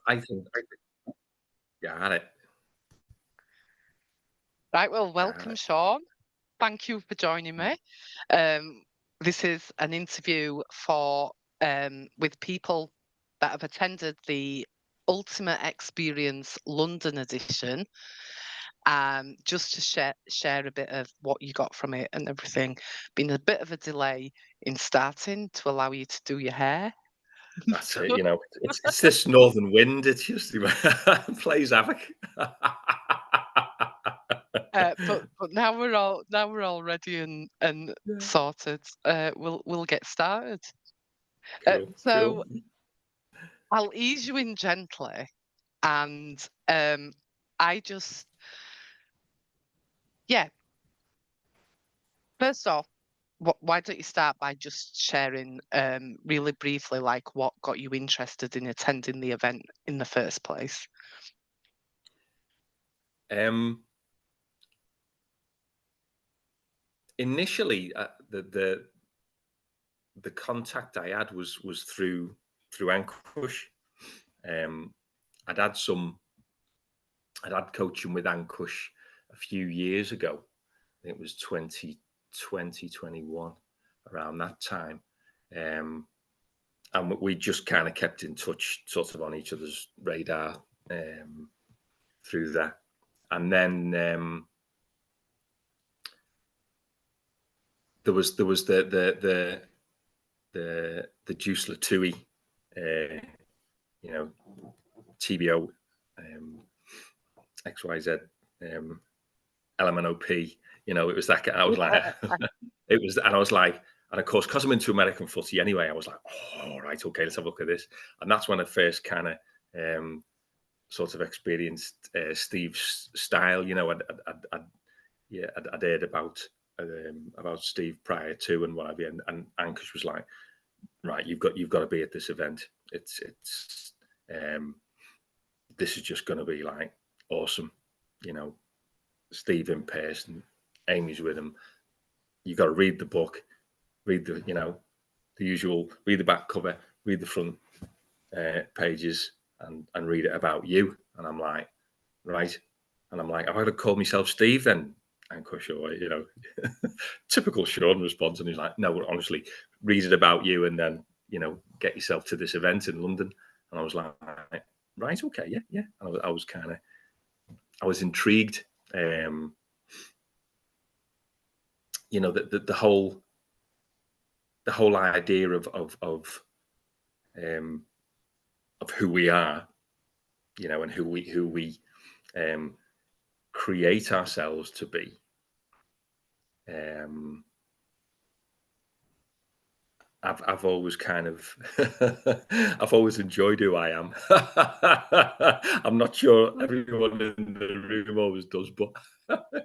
I think got it. Right, well, Got welcome, it. Sean. Thank you for joining me. Um, this is an interview for with people that have attended the Ultimate Experience London edition, just to share a bit of what you got from it and everything. Been a bit of a delay in starting to allow you to do your hair. That's So, it, it's this northern wind, it just plays havoc. but now we're all ready and Yeah. sorted. We'll get started. Cool, So cool. I'll ease you in gently, and I just, yeah. First off, why don't you start by just sharing really briefly, like what got you interested in attending the event in the first place? Um, Initially, the contact I had was through Ankush. Um, I'd had some I'd had coaching with Ankush a few years ago. I think it was 2020, 21, around that time. Um, and we just kind of kept in touch, sort of on each other's radar through that. And then there was the Juice Latui, TBO, XYZ, LMNOP. It was that. I was like, it was, and I was like, and of course, because I'm into American footy anyway, I was like, oh, all right, okay, let's have a look at this. And that's when I first kind of sort of experienced Steve's style. I'd heard about Steve prior to and what have you, and Ankush was like, right, you've got to be at this event. It's this is just going to be like awesome. Steve in person, Amy's with him. You got to read the book, read the usual, read the back cover, read the front pages, and read it about you. And I'm like, right. And I'm like, have I got to call myself Steve then? And Kusho, typical Sean response. And he's like, no, honestly, read it about you and then, get yourself to this event in London. And I was like, right, okay, yeah. And I was intrigued. The whole idea of who we are, and who we create ourselves to be. I've always kind of I've always enjoyed who I am. I'm not sure everyone in the room always does, but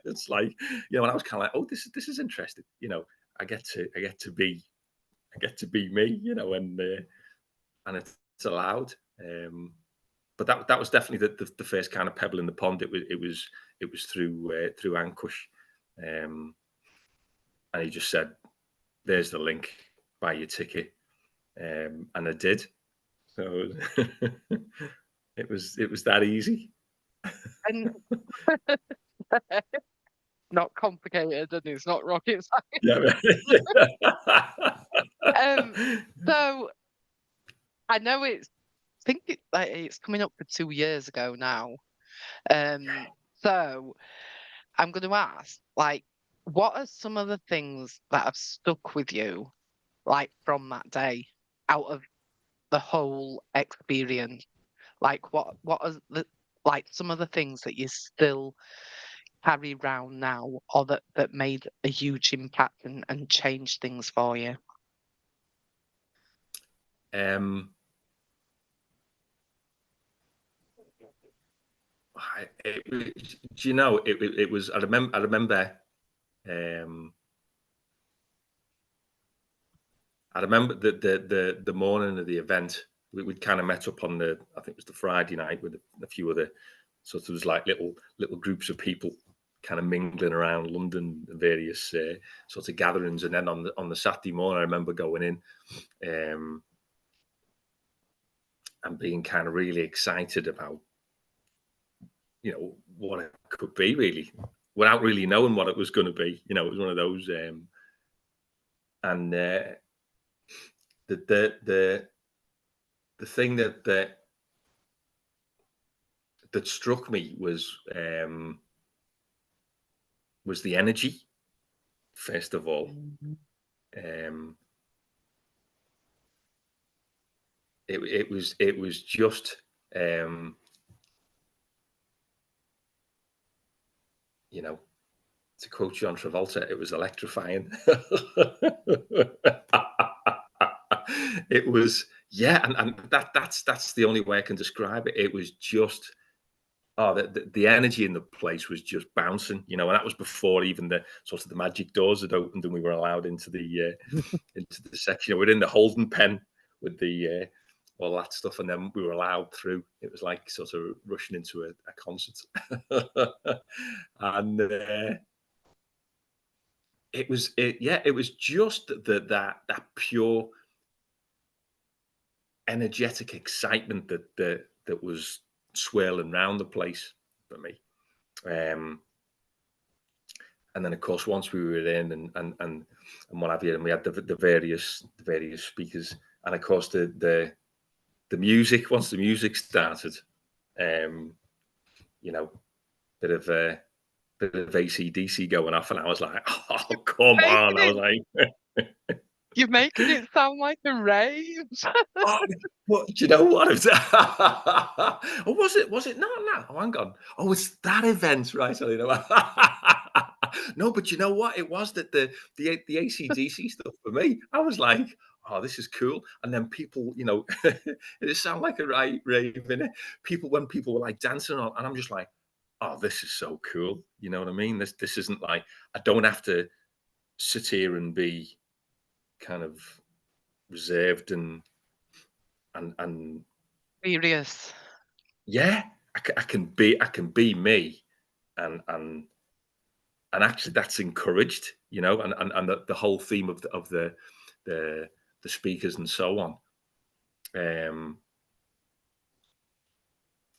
it's like, and I was kind of like, oh, this is interesting. I get to be me, and it's allowed. But that was definitely the first kind of pebble in the pond. It was through Ankush, and he just said, "There's the link. Buy your ticket," and I did. So it was that easy. And not complicated, and it's not rocket Yeah. science. So I know I think it's coming up for 2 years ago now. So I'm going to ask, like, what are some of the things that have stuck with you, like from that day, out of the whole experience? Like, what are some of the things that you still carry around now, or that made a huge impact and changed things for you? Do you know? It was. I remember. I remember the morning of the event. We'd kind of met up on I think it was the Friday night with a few other sort of, was like little groups of people kind of mingling around London, various sort of gatherings, and then on the Saturday morning, I remember going in, and being kind of really excited about, what it could be really, without really knowing what it was going to be. It was one of those, and the thing that struck me was the energy, first of all. Mhm. Um, it was just, you know, to quote John Travolta, it was electrifying. It was, yeah, and that's the only way I can describe it. It was just, the energy in the place was just bouncing, and that was before even the sort of the magic doors had opened and we were allowed into the section. We're in the holding pen with the all that stuff, and then we were allowed through. It was like sort of rushing into a concert, and it was just that pure energetic excitement that was swirling around the place for me. And then of course once we were in and what have you, and we had the various speakers, and of course the music, once the music started, um, you know, bit of AC/DC going off, and I was like, oh come on! Making I was it like, You're making it sound like a rave. oh, what? Do you know what? Or was it? No, no. Oh, hang on. Oh, it's that event, right? So, no, but you know what? It was that the AC/DC stuff for me. I was like, oh, this is cool. And then people, it sounded like a rave, innit? When people were like dancing on, and I'm just like, oh, this is so cool. You know what I mean? This isn't like, I don't have to sit here and be kind of reserved and Serious. yeah, I can be me, and actually that's encouraged, and the whole theme the the speakers and so on. Um,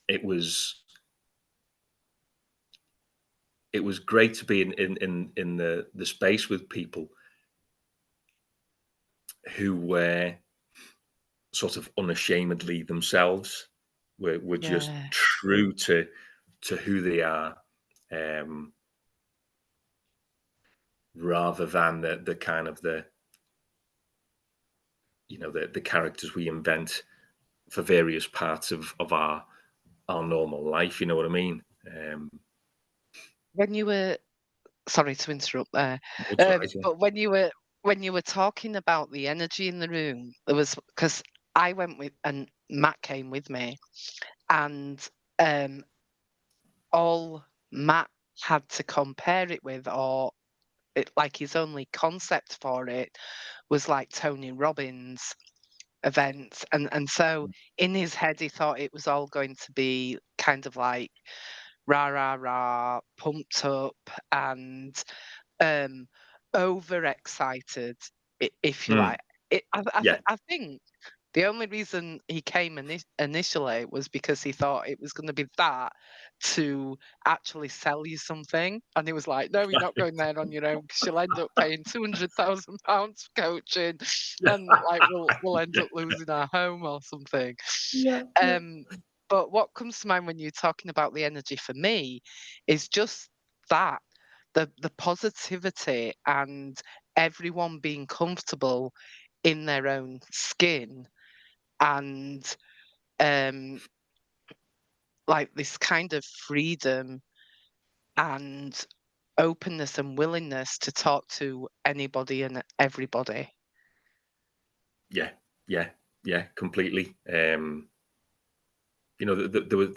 it was it was great to be in the space with people who were sort of unashamedly themselves, were just Yeah. true to who they are. Um, Rather than the kind of the characters we invent for various parts of our normal life. You know what I mean? When you were Sorry to interrupt there, That's right. Yeah. but when you were talking about the energy in the room, there was because I went with and Matt came with me, and um, all Matt had to compare it with, or like his only concept for it, was like Tony Robbins events, and so in his head he thought it was all going to be kind of like rah rah rah, pumped up and um overexcited, if you Mm, like. yeah. I think the only reason he came initially was because he thought it was going to be that to actually sell you something, and he was like, "No, you're not going there on your own because you'll end up paying £200,000 for coaching, and like we'll end Yeah. up losing our home or something." Yeah. Yeah. Um, but what comes to mind when you're talking about the energy for me is just that the positivity and everyone being comfortable in their own skin, and um like this kind of freedom and openness and willingness to talk to anybody and everybody. Yeah. Yeah. Yeah. Completely. There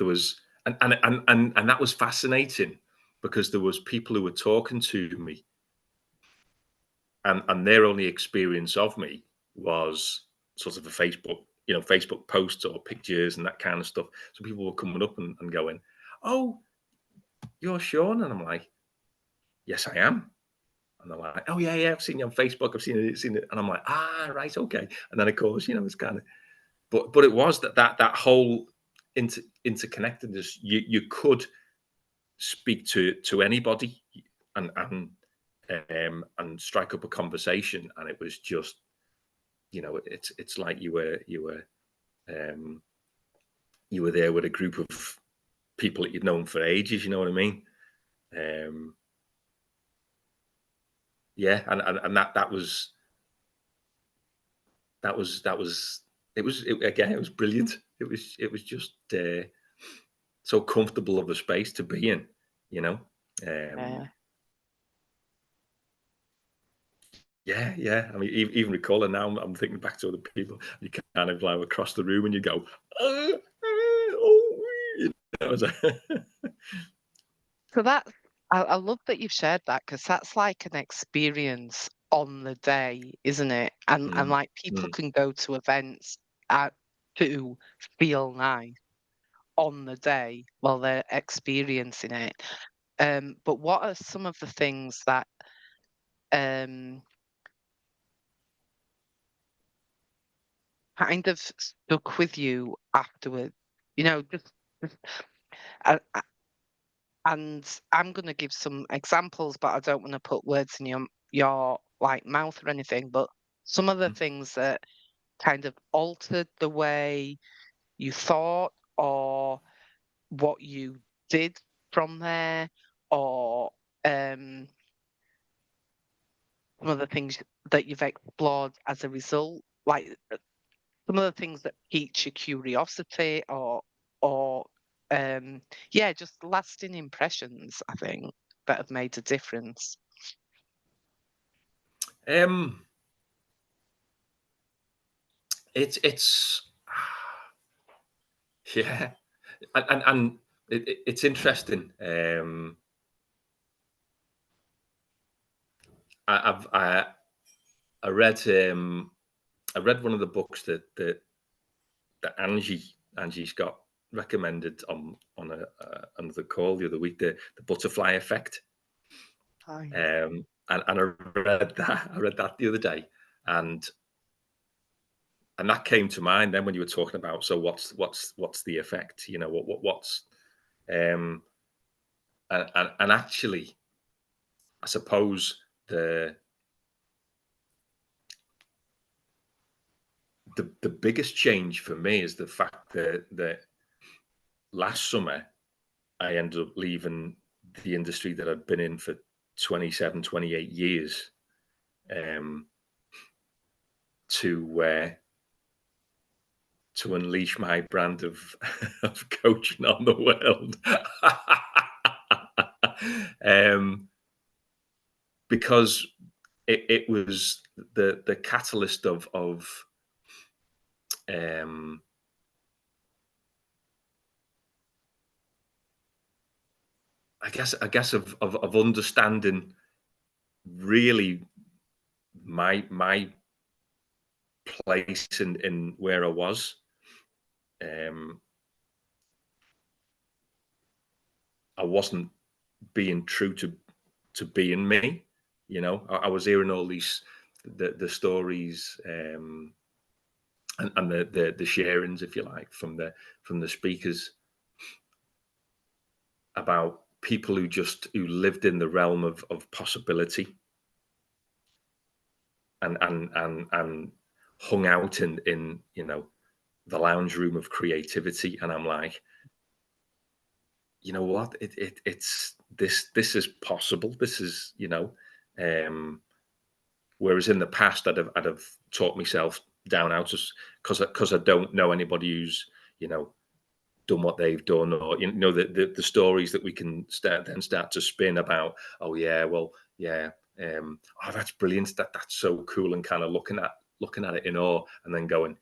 was, and that was fascinating because there was people who were talking to me, and their only experience of me was sort of a Facebook posts or pictures and that kind of stuff. So people were coming up and going, "Oh, you're Sean," and I'm like, "Yes, I am." And they're like, "Oh yeah, yeah, I've seen you on Facebook. I've seen it," and I'm like, "Ah, right, okay." And then of course, it's kind of. but it was that whole interconnectedness. You could speak to anybody and strike up a conversation, and it was just, it's like you were there with a group of people that you'd known for ages. You know what I mean? Yeah, and that was again, it was brilliant. It was just so comfortable of a space to be in, you know. Yeah. Yeah. I mean, even recalling now, I'm thinking back to other people. You kind of like across the room, and you go, oh, you know, So that's I love that you've shared that, because that's like an experience on the day, isn't it? And mm, like people mm. can go to events at to feel nice on the day while they're experiencing it. But what are some of the things that um kind of stuck with you afterward? You know, just uh, uh, and I'm going to give some examples, but I don't want to put words in your like mouth or anything. But some of the things that kind of altered the way you thought, or what you did from there, or um, some of the things that you've explored as a result, like some of the things that piqued your curiosity, or yeah, just lasting impressions, I think, that have made a difference. Um, it's yeah, and it's interesting. I I read I read one of the books that Angie's got recommended on another call the other week, the butterfly effect. Oh, yeah. And I read that the other day, and that came to mind then when you were talking about, so what's the effect? You know, what's um and actually, I suppose the biggest change for me is the fact that last summer I ended up leaving the industry that I'd been in for 27, 28 years, um, to unleash my brand of of coaching on the world. um, because it was the catalyst of um, I guess of understanding really my place in where I was. Um, I wasn't being true to being me. You know, I was hearing all these the stories, and the sharings, if you like, from the speakers about people who lived in the realm of possibility, and hung out in the lounge room of creativity. And I'm like, you know what, it's this is possible. This is, um whereas in the past I'd have taught myself down out, just because I don't know anybody who's, you know done what they've done, or the stories that we can start to spin about. Oh yeah, well, yeah, oh, that's brilliant, that's so cool, and kind of looking at it in awe, and then going,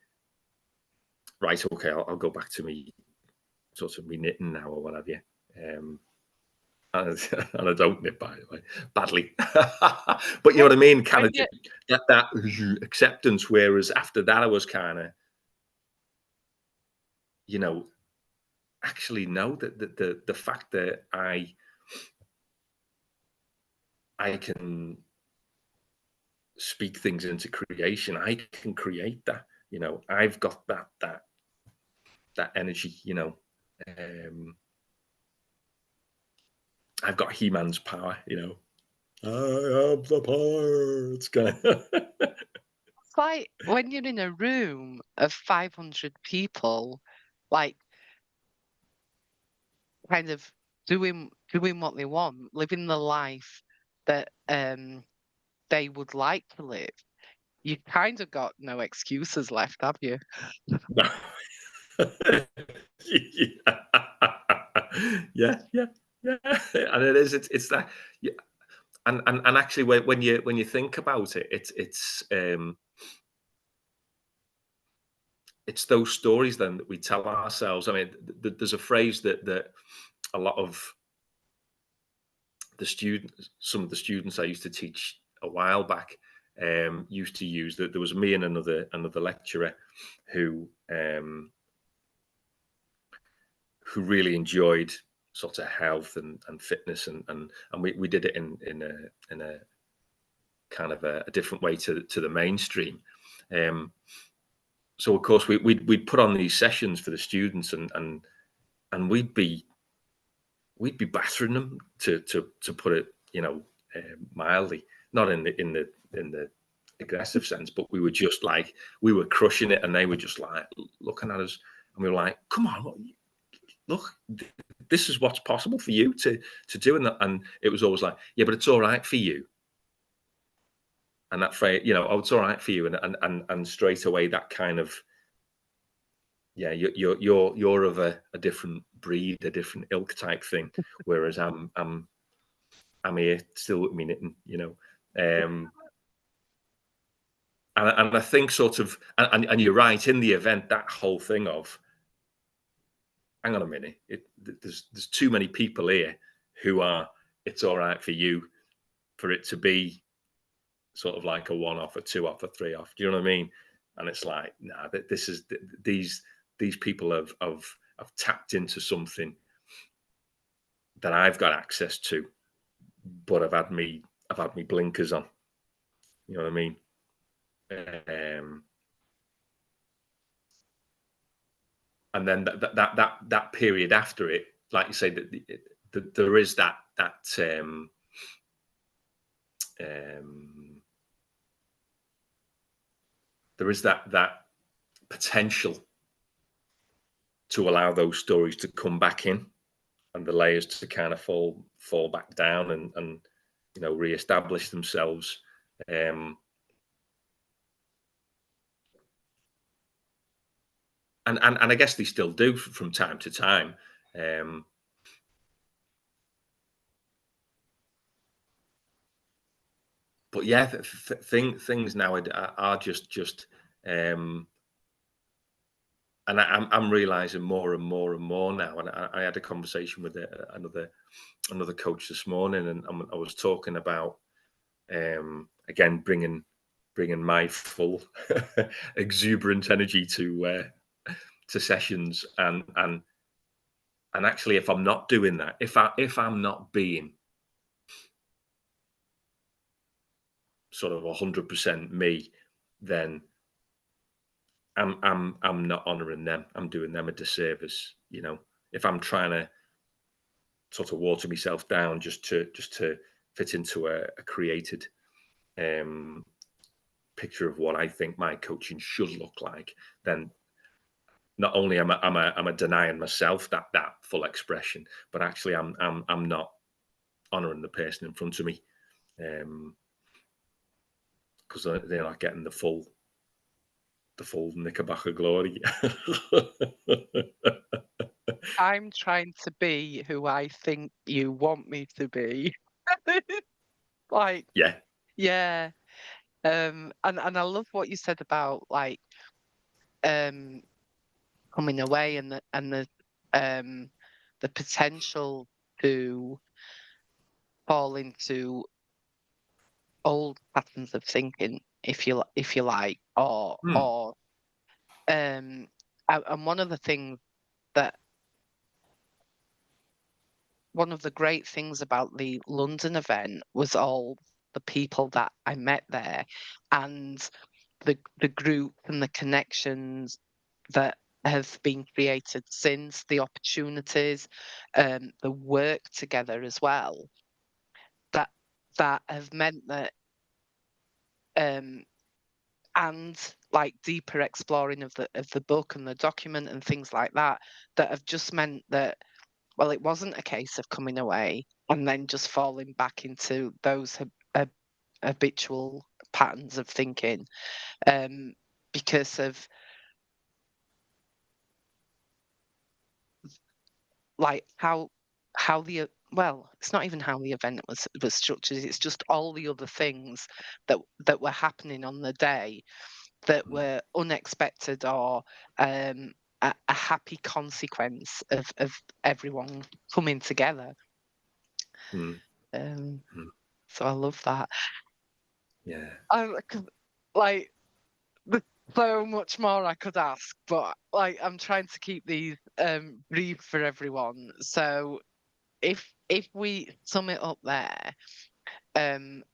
right, okay, I'll go back to me sort of me knitting now, or what have you. um and I don't knit, by the way, badly. But you know When what I mean, kind when of you that acceptance. Whereas after that, I was kind of, you know actually, no, the fact that I can speak things into creation, I can create that. You know, I've got that energy. You know, um, I've got He-Man's power. You know, I have the power. It's kind of It's like when you're in a room of 500 people, like kind of doing what they want, living the life that they would like to live. You kind of got no excuses left, have you? yeah, yeah, yeah, and it is. It's that. Yeah, and actually, when you think about it, it's those stories then that we tell ourselves. I mean, there's a phrase that a lot of some of the students I used to teach a while back used to use. That there was me and another lecturer who really enjoyed sort of health and fitness, and we did it in a kind of a different way to the mainstream. Um, so of course we'd put on these sessions for the students, and we'd be battering them to put it, mildly, not in the aggressive sense, but we were just like we were crushing it, and they were just like looking at us, and we were like, "Come on, look, this is what's possible for you to do," and it was always like, "Yeah, but it's all right for you." And that phrase, "Oh, it's all right for you," and straight away that kind of, yeah, you're of a different breed, a different ilk type thing, whereas I'm here still with me knitting, and I think sort of, and you're right, in the event, that whole thing of, hang on a minute, there's too many people here who are, it's all right for you, for it to be sort of like a one off, a two off, a three off. Do you know what I mean? And it's like, nah, this is these people have tapped into something that I've got access to, but I've had me blinkers on. You know what I mean? Um, and then that period after it, like you say, that there is um, there is that potential to allow those stories to come back in, and the layers to kind of fall back down, and reestablish themselves. Um, and I guess they still do from time to time. Um, but yeah, things now are just, um, and I'm realizing more and more and more now. And I had a conversation with another coach this morning, and I was talking about, again, bringing my full exuberant energy to sessions, and actually, if I'm not doing that, if I'm not being sort of 100% me, then I'm not honoring them. I'm doing them a disservice. If I'm trying to sort of water myself down just to fit into a created um, picture of what I think my coaching should look like, then not only am I denying myself that full expression, but actually I'm not honoring the person in front of me, because they're not getting the full Knickerbocker glory. I'm trying to be who I think you want me to be. Like, Yeah. yeah. And I love what you said about like um coming away um the potential to fall into old patterns of thinking, if you like, or Hmm. or and one of the things that one of the great things about the London event was all the people that I met there, and the group and the connections that have been created since, the opportunities, the work together as well, that that have meant that, and like deeper exploring of the book and the document and things like that, that have just meant that, well, it wasn't a case of coming away and then just falling back into those habitual patterns of thinking, because of like how the well, it's not even how the event was structured. It's just all the other things that were happening on the day that were unexpected, or a happy consequence of everyone coming together. Mm. So I love that. Yeah. Like, there's so much more I could ask, but like I'm trying to keep these brief for everyone. So if we sum it up there, and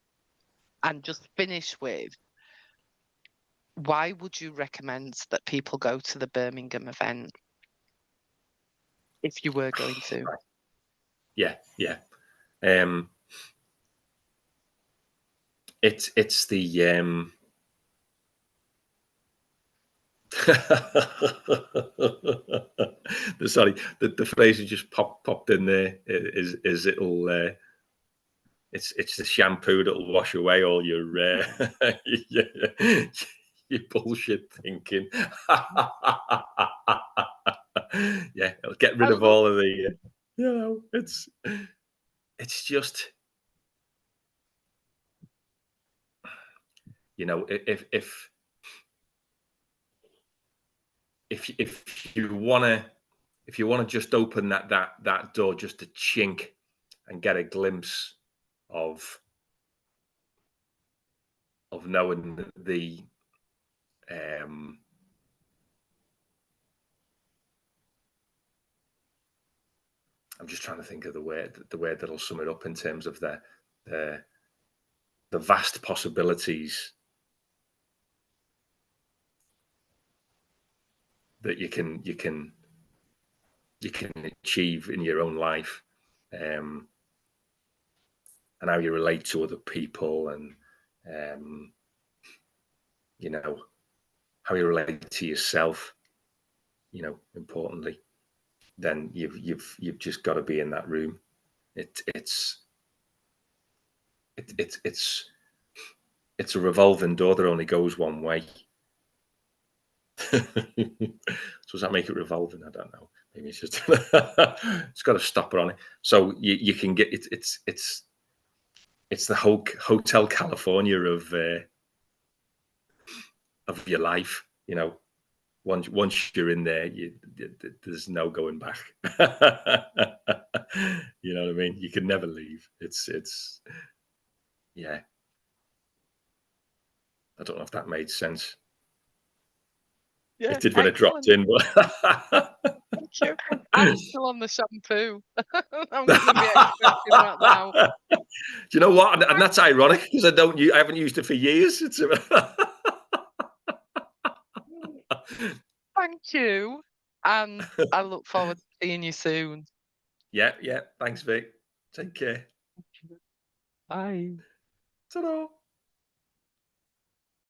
just finish with, why would you recommend that people go to the Birmingham event if you were going to? Right. Yeah. Um, it's the sorry, the phrase that just popped in there is it'll it's the shampoo that'll wash away all your your, your bullshit thinking. Yeah, it'll get I rid of love. all of the it's just, if you wanna just open that door just a chink and get a glimpse of knowing the um I'm just trying to think of the word that'll sum it up in terms of the the vast possibilities that you can achieve in your own life, and how you relate to other people, and um, how you relate to yourself. Importantly, then you've just got to be in that room. It's it's a revolving door that only goes one way. So does that make it revolving? I don't know. Maybe it's just it's got a stopper on it, so you can get it. It's the whole Hotel California of your life. Once you're in there, there's no going back. You know what I mean? You can never leave. It's yeah. I don't know if that made sense. Yeah, It did when it dropped excellent. in, but Thank you. I'm still on the shampoo. I'm going to be expecting that now. Do you know what? And that's ironic because I haven't used it for years. It's Thank you. And I look forward to seeing you soon. yeah. Thanks, Vic. Take care. Bye. Ta-da.